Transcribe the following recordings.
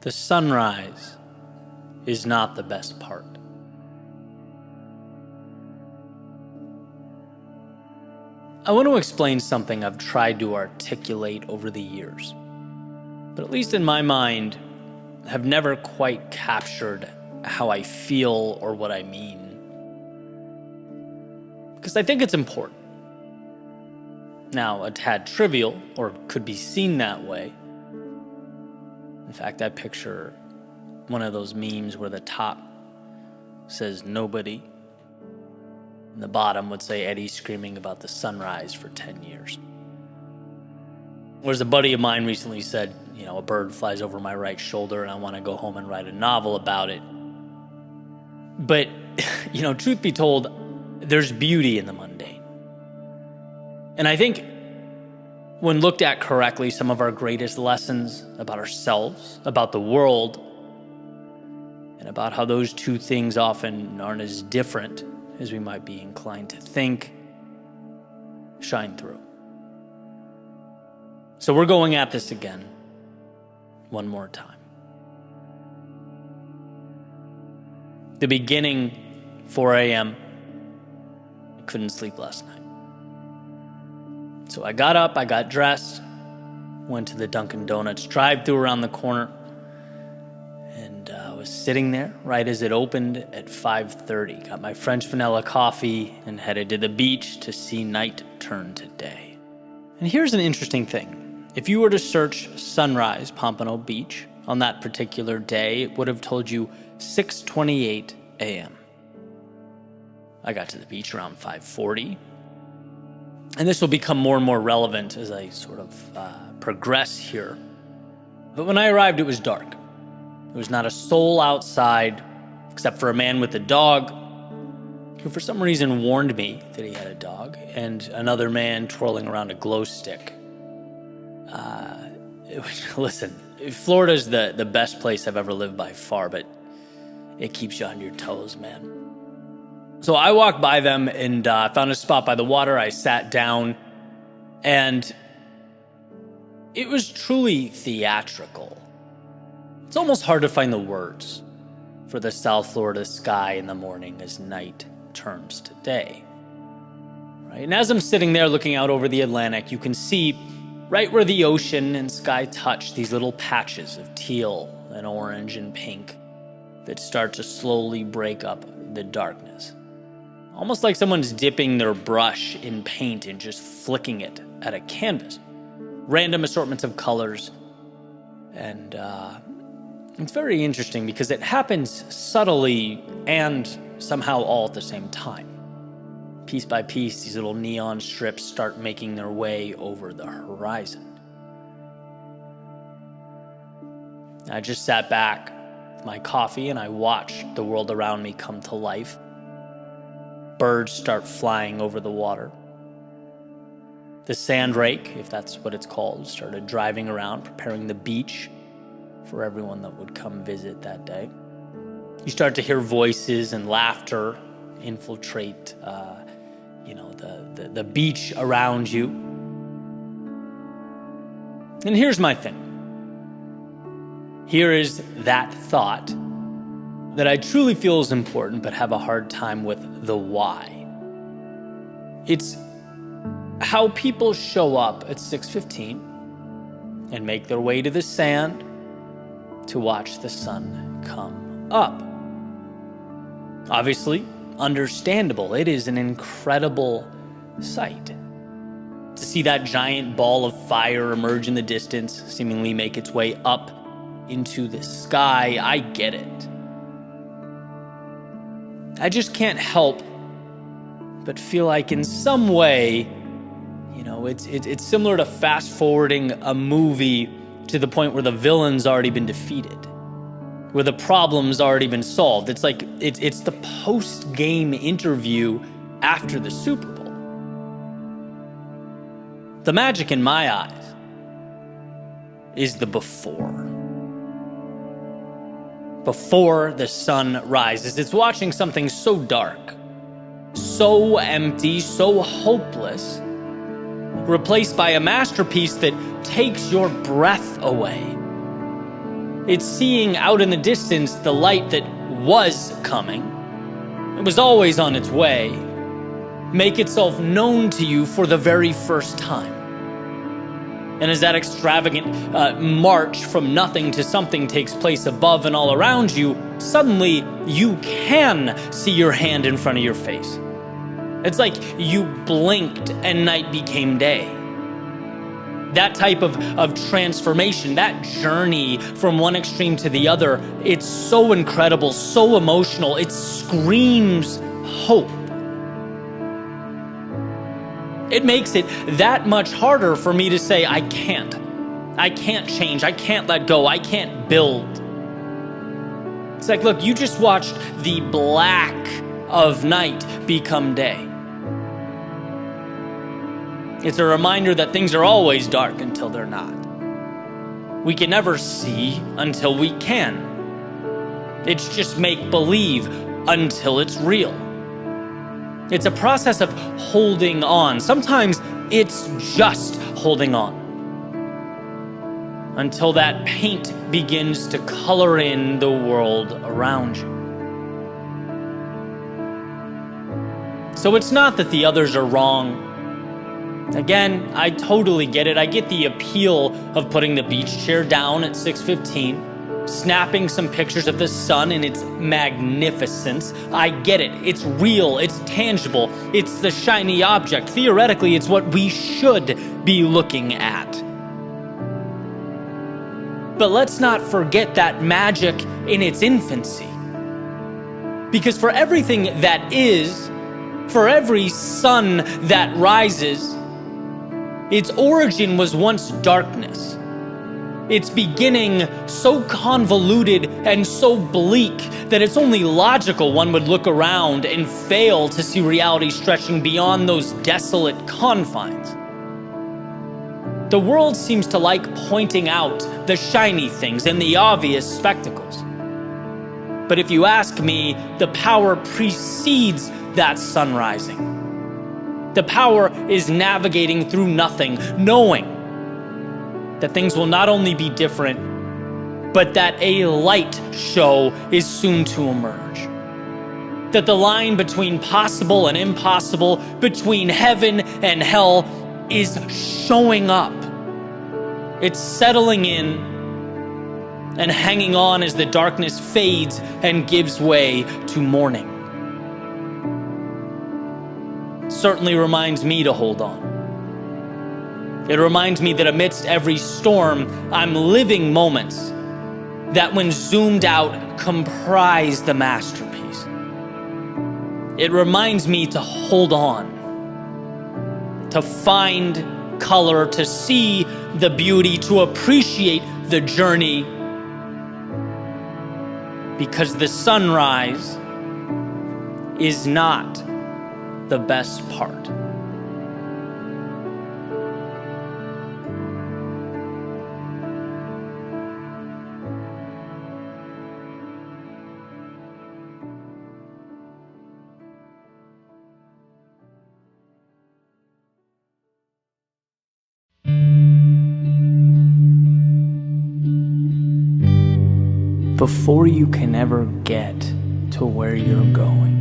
The sunrise is not the best part. I want to explain something I've tried to articulate over the years, but at least in my mind, have never quite captured how I feel or what I mean. Because I think it's important. Now, a tad trivial, or could be seen that way. In fact, I picture one of those memes where the top says nobody, and the bottom would say Eddie screaming about the sunrise for 10 years. Whereas a buddy of mine recently said, a bird flies over my right shoulder and I want to go home and write a novel about it. But, truth be told, there's beauty in the mundane. And I think when looked at correctly, some of our greatest lessons about ourselves, about the world, and about how those two things often aren't as different as we might be inclined to think, shine through. So we're going at this again, one more time. The beginning, 4 a.m., I couldn't sleep last night. So I got up, I got dressed, went to the Dunkin' Donuts drive-thru around the corner, and I was sitting there right as it opened at 5:30. Got my French vanilla coffee and headed to the beach to see night turn to day. And here's an interesting thing. If you were to search sunrise Pompano Beach on that particular day, it would have told you 6:28 a.m. I got to the beach around 5:40. And this will become more and more relevant as I sort of progress here. But when I arrived, it was dark. There was not a soul outside, except for a man with a dog, who for some reason warned me that he had a dog, and another man twirling around a glow stick. Listen, Florida's the best place I've ever lived by far, but it keeps you on your toes, man. So I walked by them and found a spot by the water. I sat down, and it was truly theatrical. It's almost hard to find the words for the South Florida sky in the morning as night turns to day. Right? And as I'm sitting there looking out over the Atlantic, you can see right where the ocean and sky touch these little patches of teal and orange and pink that start to slowly break up the darkness. Almost like someone's dipping their brush in paint and just flicking it at a canvas. Random assortments of colors. And it's very interesting because it happens subtly and somehow all at the same time. Piece by piece, these little neon strips start making their way over the horizon. I just sat back with my coffee and I watched the world around me come to life. Birds start flying over the water. The sand rake, if that's what it's called, started driving around, preparing the beach for everyone that would come visit that day. You start to hear voices and laughter infiltrate, the beach around you. And here's my thing. Here is that thought that I truly feel is important, but have a hard time with the why. It's how people show up at 6:15 and make their way to the sand to watch the sun come up. Obviously, understandable. It is an incredible sight. To see that giant ball of fire emerge in the distance, seemingly make its way up into the sky, I get it. I just can't help but feel like in some way, it's similar to fast forwarding a movie to the point where the villain's already been defeated, where the problem's already been solved. It's like it's the post-game interview after the Super Bowl. The magic in my eyes is the before. Before the sun rises. It's watching something so dark, so empty, so hopeless, replaced by a masterpiece that takes your breath away. It's seeing out in the distance the light that was coming. It was always on its way. Make itself known to you for the very first time. And as that extravagant march from nothing to something takes place above and all around you, suddenly you can see your hand in front of your face. It's like you blinked and night became day. That type of transformation, that journey from one extreme to the other, it's so incredible, so emotional. It screams hope. It makes it that much harder for me to say, I can't change, I can't let go, I can't build. It's like, look, you just watched the black of night become day. It's a reminder that things are always dark until they're not. We can never see until we can. It's just make-believe until it's real. It's a process of holding on. Sometimes it's just holding on until that paint begins to color in the world around you. So it's not that the others are wrong. Again, I totally get it. I get the appeal of putting the beach chair down at 6:15, snapping some pictures of the sun in its magnificence. I get it. It's real. It's tangible. It's the shiny object. Theoretically, it's what we should be looking at. But let's not forget that magic in its infancy. Because for everything that is, for every sun that rises, its origin was once darkness. Its beginning so convoluted and so bleak that it's only logical one would look around and fail to see reality stretching beyond those desolate confines. The world seems to like pointing out the shiny things and the obvious spectacles. But if you ask me, the power precedes that sun rising. The power is navigating through nothing, knowing that things will not only be different, but that a light show is soon to emerge. That the line between possible and impossible, between heaven and hell, is showing up. It's settling in and hanging on as the darkness fades and gives way to morning. It certainly reminds me to hold on. It reminds me that amidst every storm, I'm living moments that, when zoomed out, comprise the masterpiece. It reminds me to hold on, to find color, to see the beauty, to appreciate the journey, because the sunrise is not the best part. Before you can ever get to where you're going,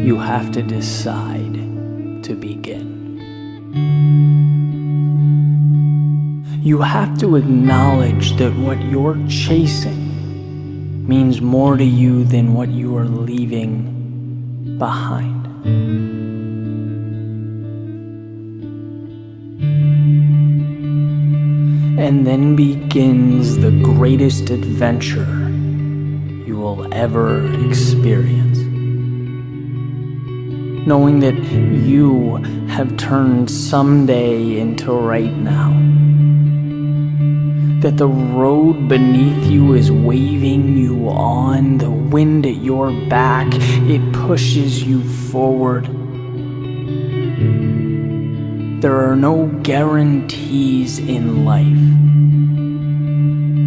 you have to decide to begin. You have to acknowledge that what you're chasing means more to you than what you are leaving behind. And then begins the greatest adventure you will ever experience. Knowing that you have turned someday into right now. That the road beneath you is waving you on, the wind at your back, it pushes you forward. There are no guarantees in life,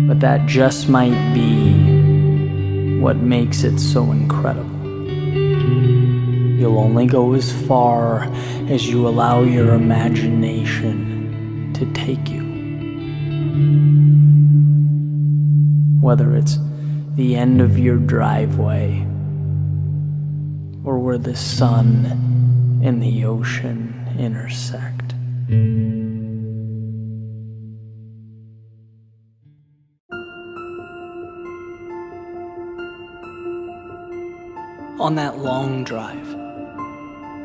but that just might be what makes it so incredible. You'll only go as far as you allow your imagination to take you. whether it's the end of your driveway or where the sun and the ocean intersect. On that long drive,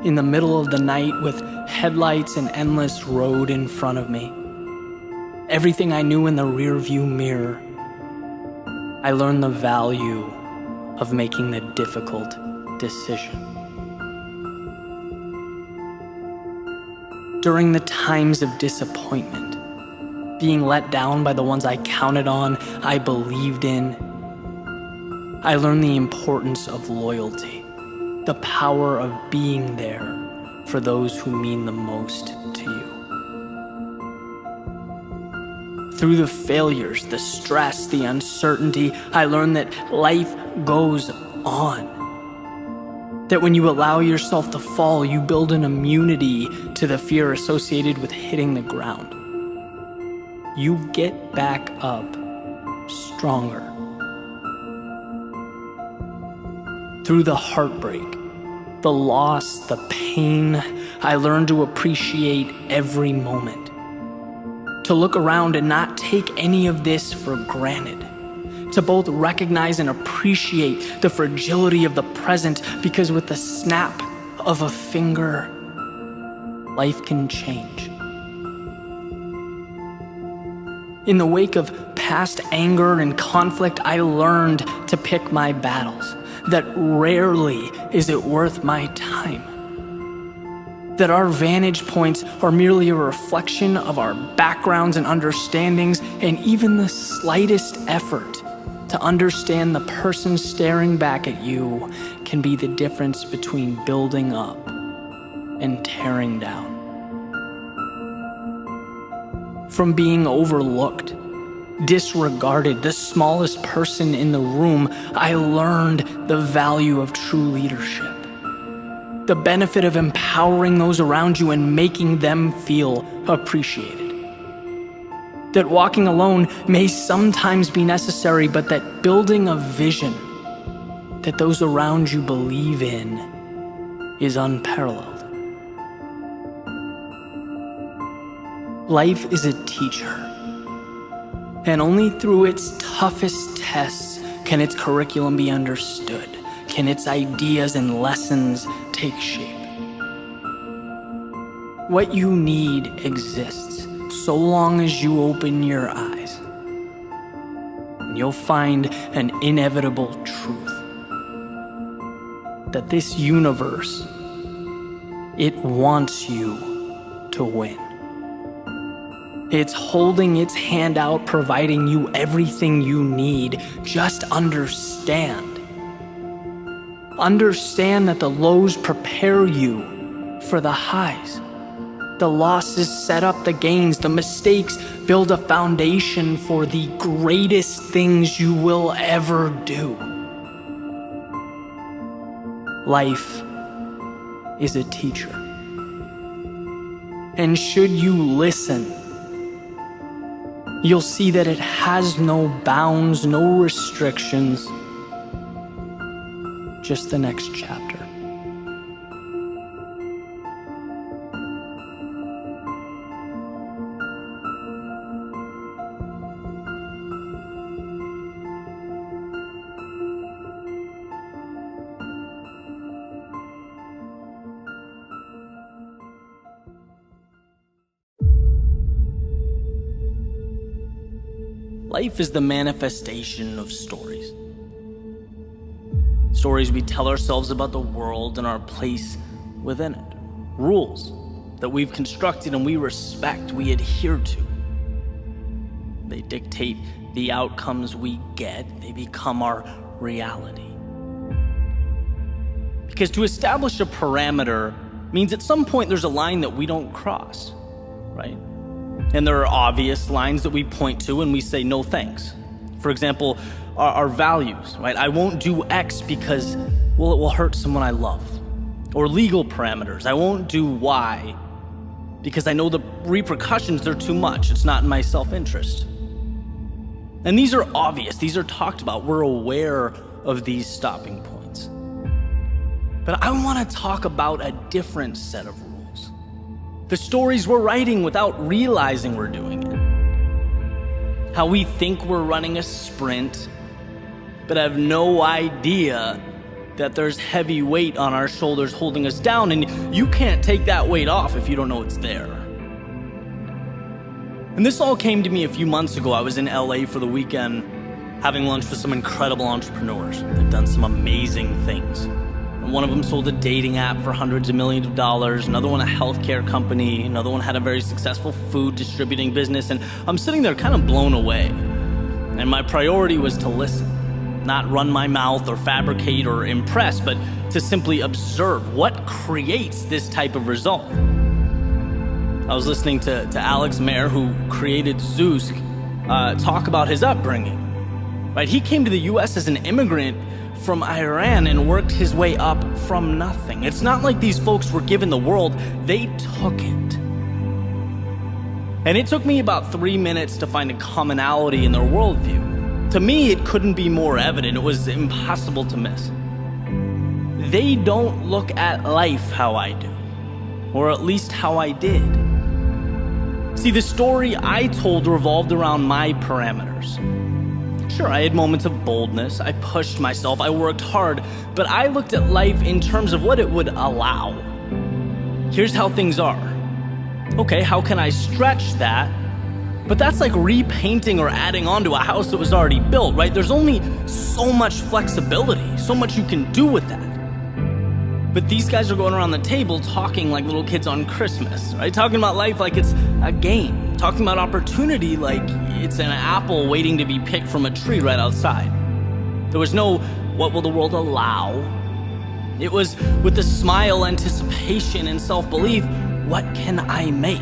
in the middle of the night with headlights and endless road in front of me, everything I knew in the rearview mirror, I learned the value of making the difficult decision. During the times of disappointment, being let down by the ones I counted on, I believed in, I learned the importance of loyalty, the power of being there for those who mean the most to you. Through the failures, the stress, the uncertainty, I learned that life goes on. That when you allow yourself to fall, you build an immunity to the fear associated with hitting the ground. You get back up stronger. Through the heartbreak, the loss, the pain, I learned to appreciate every moment. To look around and not take any of this for granted. To both recognize and appreciate the fragility of the present, because with the snap of a finger, life can change. In the wake of past anger and conflict, I learned to pick my battles. That rarely is it worth my time. That our vantage points are merely a reflection of our backgrounds and understandings, and even the slightest effort to understand the person staring back at you can be the difference between building up and tearing down. From being overlooked, disregarded, the smallest person in the room, I learned the value of true leadership. The benefit of empowering those around you and making them feel appreciated. That walking alone may sometimes be necessary, but that building a vision that those around you believe in is unparalleled. Life is a teacher, and only through its toughest tests can its curriculum be understood, can its ideas and lessons take shape. What you need exists so long as you open your eyes, and you'll find an inevitable truth. That this universe, it wants you to win. It's holding its hand out, providing you everything you need. Just understand. Understand that the lows prepare you for the highs. The losses set up the gains. The mistakes build a foundation for the greatest things you will ever do. Life is a teacher. And should you listen, you'll see that it has no bounds, no restrictions, just the next chapter. Life is the manifestation of stories. Stories we tell ourselves about the world and our place within it. Rules that we've constructed and we respect, we adhere to. They dictate the outcomes we get. They become our reality. Because to establish a parameter means at some point there's a line that we don't cross, right? And there are obvious lines that we point to and we say no thanks. For example, our values, right? I won't do X because, well, it will hurt someone I love. Or legal parameters. I won't do Y because I know the repercussions, they're too much. It's not in my self-interest. And these are obvious, these are talked about, we're aware of these stopping points. But I want to talk about a different set of rules. The stories we're writing without realizing we're doing it. How we think we're running a sprint, but have no idea that there's heavy weight on our shoulders holding us down, and you can't take that weight off if you don't know it's there. And this all came to me a few months ago. I was in LA for the weekend having lunch with some incredible entrepreneurs. They've done some amazing things. And one of them sold a dating app for hundreds of millions of dollars, another one a healthcare company, another one had a very successful food distributing business, and I'm sitting there kind of blown away. And my priority was to listen. Not run my mouth or fabricate or impress, but to simply observe what creates this type of result. I was listening to Alex Mayer, who created Zeus, talk about his upbringing. Right? He came to the US as an immigrant from Iran and worked his way up from nothing. It's not like these folks were given the world, they took it. And it took me about 3 minutes to find a commonality in their worldview. To me, it couldn't be more evident. It was impossible to miss. They don't look at life how I do, or at least how I did. See, the story I told revolved around my parameters. Sure, I had moments of boldness, I pushed myself, I worked hard, but I looked at life in terms of what it would allow. Here's how things are. Okay, how can I stretch that? But that's like repainting or adding on to a house that was already built, right? There's only so much flexibility, so much you can do with that. But these guys are going around the table talking like little kids on Christmas, right? Talking about life like it's a game. Talking about opportunity like it's an apple waiting to be picked from a tree right outside. There was no, what will the world allow? It was with a smile, anticipation, and self-belief, what can I make?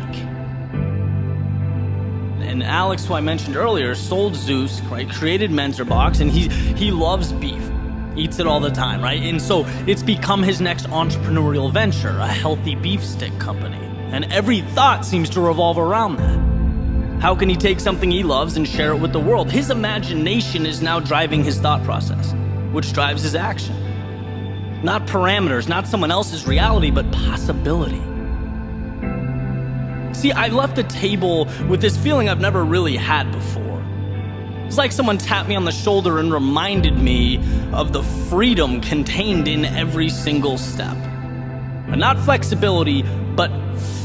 And Alex, who I mentioned earlier, sold Zeus, right? Created Mentorbox, and he loves beef, eats it all the time, right? And so it's become his next entrepreneurial venture, a healthy beef stick company. And every thought seems to revolve around that. How can he take something he loves and share it with the world? His imagination is now driving his thought process, which drives his action. Not parameters, not someone else's reality, but possibility. See, I left the table with this feeling I've never really had before. It's like someone tapped me on the shoulder and reminded me of the freedom contained in every single step. And not flexibility, but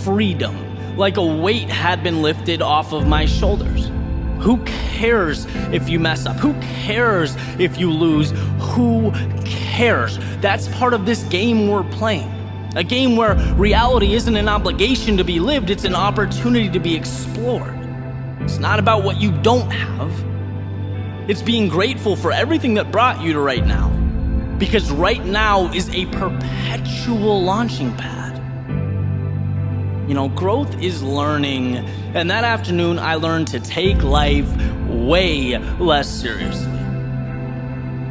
freedom. Like a weight had been lifted off of my shoulders. Who cares if you mess up? Who cares if you lose? Who cares? That's part of this game we're playing. A game where reality isn't an obligation to be lived, it's an opportunity to be explored. It's not about what you don't have. It's being grateful for everything that brought you to right now. Because right now is a perpetual launching pad. You know, growth is learning, and that afternoon I learned to take life way less seriously.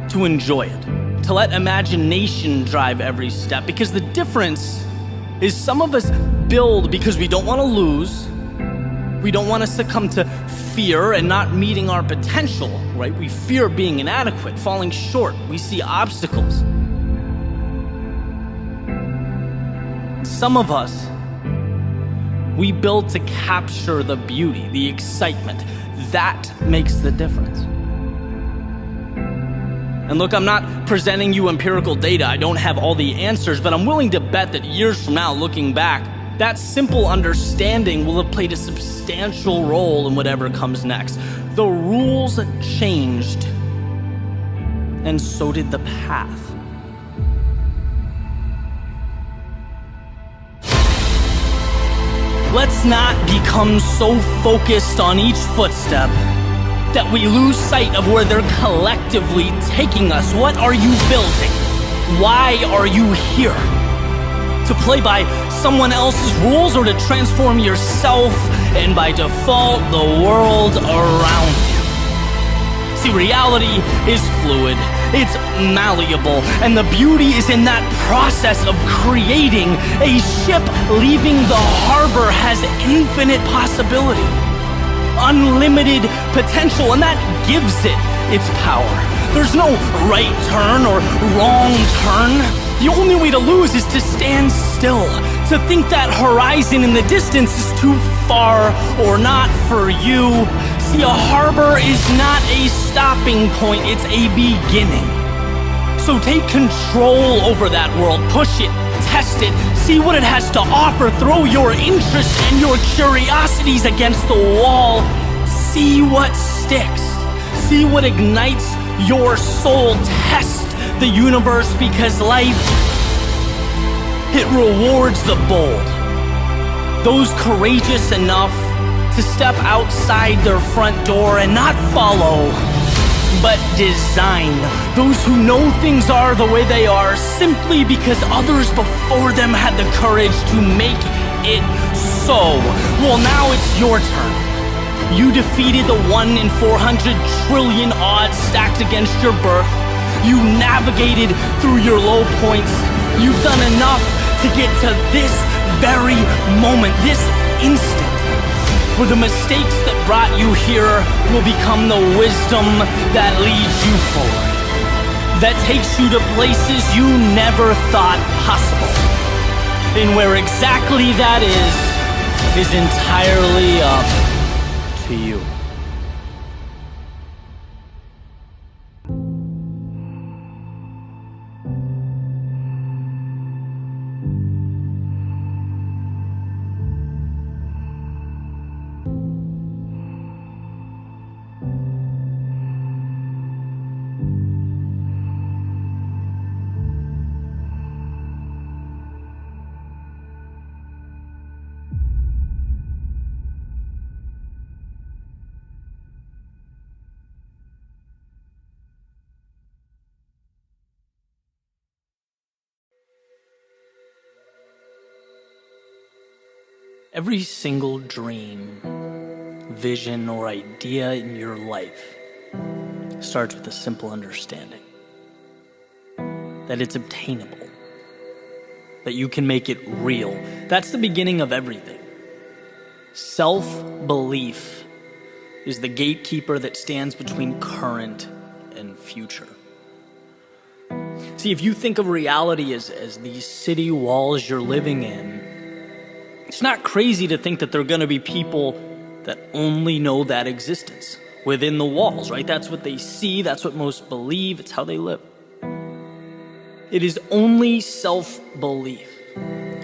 To enjoy it. To let imagination drive every step, because the difference is some of us build because we don't want to lose, we don't want to succumb to fear and not meeting our potential, right? We fear being inadequate, falling short, we see obstacles. Some of us, we build to capture the beauty, the excitement. That makes the difference. And look, I'm not presenting you empirical data. I don't have all the answers, but I'm willing to bet that years from now, looking back, that simple understanding will have played a substantial role in whatever comes next. The rules changed, and so did the path. Let's not become so focused on each footstep that we lose sight of where they're collectively taking us. What are you building? Why are you here? To play by someone else's rules, or to transform yourself and by default the world around you? See, reality is fluid, it's malleable, and the beauty is in that process of creating. A ship leaving the harbor has infinite possibility. unlimited potential, and that gives it its power. There's no right turn or wrong turn. The only way to lose is to stand still, to think that horizon in the distance is too far or not for you. See, a harbor is not a stopping point, it's a beginning. So take control over that world, push it, test it, see what it has to offer, throw your interest and your curiosities against the wall, see what sticks, see what ignites your soul, test the universe, because life, it rewards the bold, those courageous enough to step outside their front door and not follow, but design. Those who know things are the way they are simply because others before them had the courage to make it so. Well, now it's your turn. You defeated the 1 in 400 trillion odds stacked against your birth. You navigated through your low points. You've done enough to get to this very moment, this instant, where the mistakes that brought you here will become the wisdom that leads you forward, that takes you to places you never thought possible. And where exactly that is entirely up to you. Every single dream, vision, or idea in your life starts with a simple understanding that it's obtainable, that you can make it real. That's the beginning of everything. Self-belief is the gatekeeper that stands between current and future. See, if you think of reality as these city walls you're living in, it's not crazy to think that there are going to be people that only know that existence within the walls, right? That's what they see, that's what most believe, it's how they live. It is only self-belief,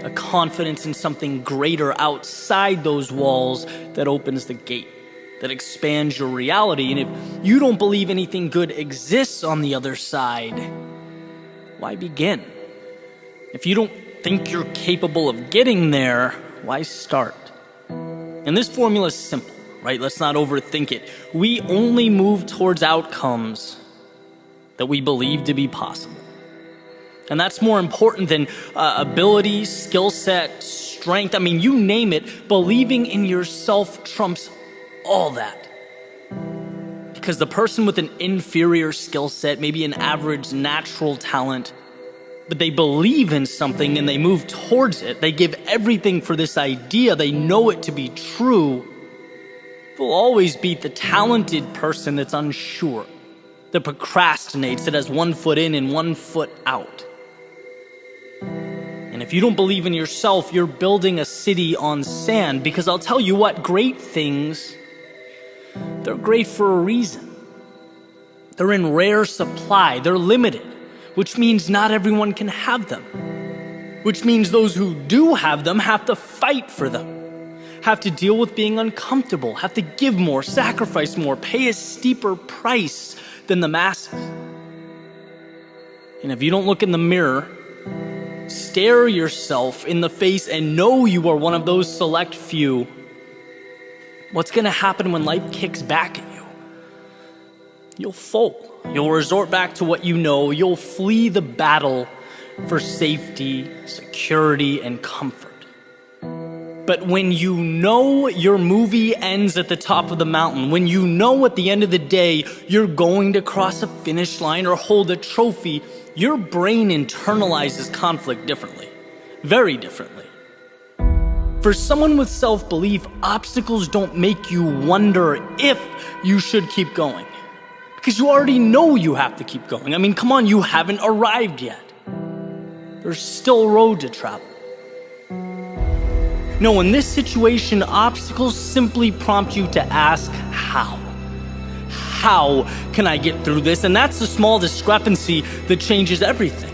a confidence in something greater outside those walls that opens the gate, that expands your reality. And if you don't believe anything good exists on the other side, why begin? If you don't think you're capable of getting there, why start? And this formula is simple, right? Let's not overthink it. We only move towards outcomes that we believe to be possible. And that's more important than ability, skill set, strength. I mean, you name it. Believing in yourself trumps all that. Because the person with an inferior skill set, maybe an average natural talent, but they believe in something and they move towards it. They give everything for this idea. They know it to be true. They'll always beat the talented person that's unsure, that procrastinates, that has 1 foot in and 1 foot out. And if you don't believe in yourself, you're building a city on sand, because I'll tell you what, great things, they're great for a reason. They're in rare supply, they're limited, which means not everyone can have them, which means those who do have them have to fight for them, have to deal with being uncomfortable, have to give more, sacrifice more, pay a steeper price than the masses. And if you don't look in the mirror, stare yourself in the face and know you are one of those select few, what's going to happen when life kicks back at you? You'll fold. You'll resort back to what you know. You'll flee the battle for safety, security, and comfort. But when you know your movie ends at the top of the mountain, when you know at the end of the day you're going to cross a finish line or hold a trophy, your brain internalizes conflict differently, very differently. For someone with self-belief, obstacles don't make you wonder if you should keep going. Because you already know you have to keep going. I mean, come on, you haven't arrived yet. There's still a road to travel. No, in this situation, obstacles simply prompt you to ask how. How can I get through this? And that's the small discrepancy that changes everything.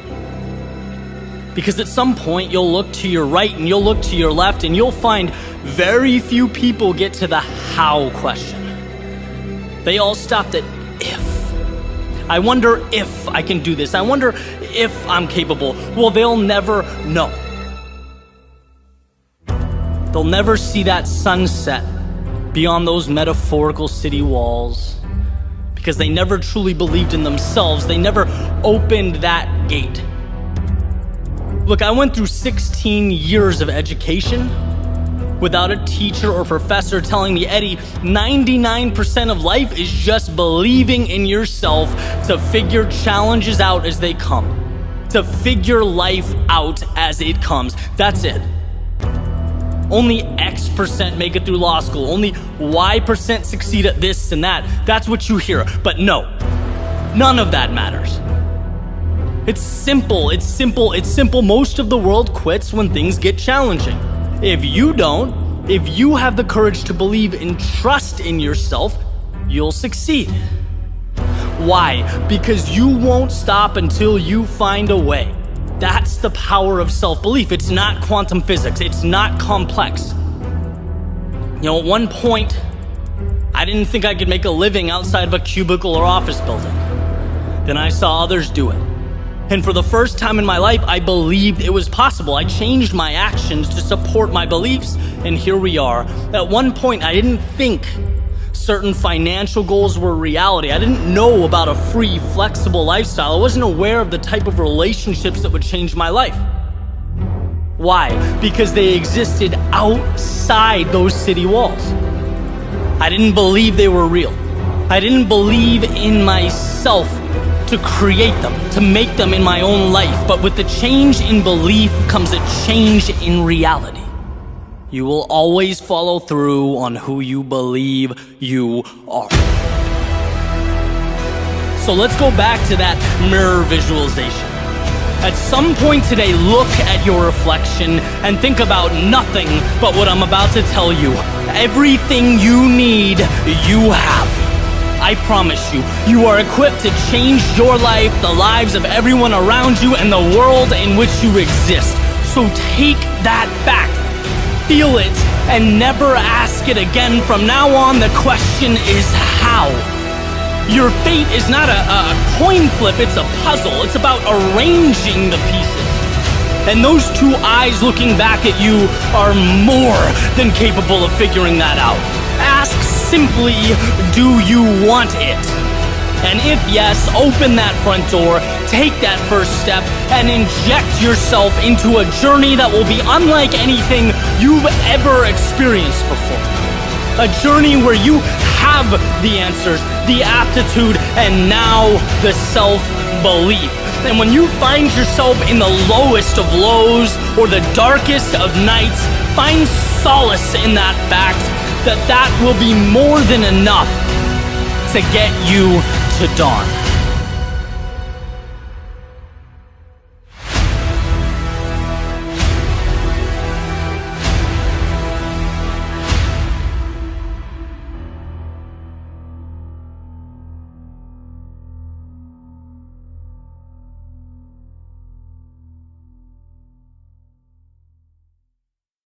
Because at some point, you'll look to your right and you'll look to your left and you'll find very few people get to the how question. They all stopped at if. I wonder if I can do this. I wonder if I'm capable. Well, they'll never know. They'll never see that sunset beyond those metaphorical city walls because they never truly believed in themselves. They never opened that gate. Look, I went through 16 years of education without a teacher or professor telling me, Eddie, 99% of life is just believing in yourself to figure challenges out as they come, to figure life out as it comes. That's it. Only X% make it through law school. Only Y% succeed at this and that. That's what you hear. But no, none of that matters. It's simple. It's simple. It's simple. Most of the world quits when things get challenging. If you don't, if you have the courage to believe and trust in yourself, you'll succeed. Why? Because you won't stop until you find a way. That's the power of self-belief. It's not quantum physics. It's not complex. You know, at one point, I didn't think I could make a living outside of a cubicle or office building. Then I saw others do it. And for the first time in my life, I believed it was possible. I changed my actions to support my beliefs, and here we are. At one point, I didn't think certain financial goals were reality. I didn't know about a free, flexible lifestyle. I wasn't aware of the type of relationships that would change my life. Why? Because they existed outside those city walls. I didn't believe they were real. I didn't believe in myself to create them, to make them in my own life. But with the change in belief comes a change in reality. You will always follow through on who you believe you are. So let's go back to that mirror visualization. At some point today, look at your reflection and think about nothing but what I'm about to tell you. Everything you need, you have. I promise you, you are equipped to change your life, the lives of everyone around you, and the world in which you exist. So take that fact. Feel it and never ask it again. From now on, the question is how. Your fate is not a coin flip, it's a puzzle. It's about arranging the pieces. And those two eyes looking back at you are more than capable of figuring that out. Ask simply, do you want it? And if yes, open that front door, take that first step, and inject yourself into a journey that will be unlike anything you've ever experienced before. A journey where you have the answers, the aptitude, and now the self-belief. And when you find yourself in the lowest of lows or the darkest of nights, find solace in that fact that will be more than enough to get you to dawn.